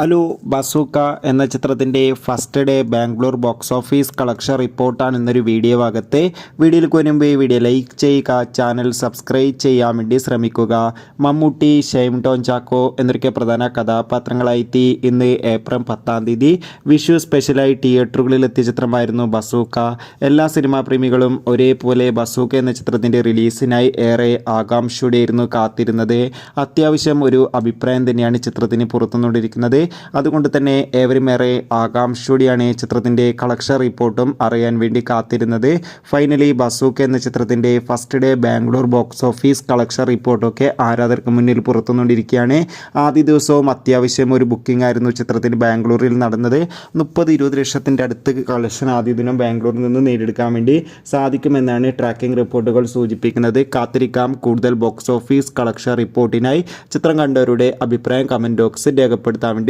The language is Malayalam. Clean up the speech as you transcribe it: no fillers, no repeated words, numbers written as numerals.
ഹലോ ബസൂക്ക എന്ന ചിത്രത്തിൻ്റെ first day Bangalore box office collection റിപ്പോർട്ടാണ് ഇന്നൊരു വീഡിയോ ഭാഗത്ത്. വീഡിയോയിലേക്ക് വരുമ്പോൾ ഈ വീഡിയോ ലൈക്ക് ചെയ്യുക, ചാനൽ സബ്സ്ക്രൈബ് ചെയ്യാൻ വേണ്ടി ശ്രമിക്കുക. മമ്മൂട്ടി, ഷൈൻ ടോം ചാക്കോ എന്നൊക്കെ പ്രധാന കഥാപാത്രങ്ങളായി ഇന്ന് ഏപ്രിൽ 10 വിഷു സ്പെഷ്യലായി തിയേറ്ററുകളിൽ എത്തിയ ചിത്രമായിരുന്നു ബസൂക്ക. എല്ലാ സിനിമാ പ്രേമികളും ഒരേപോലെ ബസൂക്ക എന്ന ചിത്രത്തിൻ്റെ റിലീസിനായി ഏറെ ആകാംക്ഷയോടെയായിരുന്നു കാത്തിരുന്നത്. അത്യാവശ്യം ഒരു അഭിപ്രായം തന്നെയാണ് ചിത്രത്തിന് പുറത്തുനിന്നുകൊണ്ടിരിക്കുന്നത്. അതുകൊണ്ട് തന്നെ ഏവരും ഏറെ ആകാംക്ഷയോടെയാണ് ചിത്രത്തിൻ്റെ കളക്ഷൻ റിപ്പോർട്ടും അറിയാൻ വേണ്ടി കാത്തിരുന്നത്. ഫൈനലി ബസൂക്ക എന്ന ചിത്രത്തിൻ്റെ first day Bangalore box office collection റിപ്പോർട്ടൊക്കെ ആരാധകർക്ക് മുന്നിൽ പുറത്തുനിന്നുകൊണ്ടിരിക്കുകയാണ്. ആദ്യ ദിവസവും അത്യാവശ്യം ഒരു ബുക്കിംഗ് ആയിരുന്നു ചിത്രത്തിന് ബാംഗ്ലൂരിൽ നടന്നത്. 30-20 ലക്ഷത്തിൻ്റെ അടുത്ത് കളക്ഷൻ ആദ്യ ദിനം ബാംഗ്ലൂരിൽ നിന്ന് നേടിയെടുക്കാൻ വേണ്ടി സാധിക്കുമെന്നാണ് ട്രാക്കിംഗ് റിപ്പോർട്ടുകൾ സൂചിപ്പിക്കുന്നത്. കാത്തിരിക്കാം കൂടുതൽ ബോക്സ് ഓഫീസ് കളക്ഷൻ റിപ്പോർട്ടിനായി. ചിത്രം കണ്ടവരുടെ അഭിപ്രായം കമൻറ്റ് ബോക്സിൽ രേഖപ്പെടുത്താൻ വേണ്ടി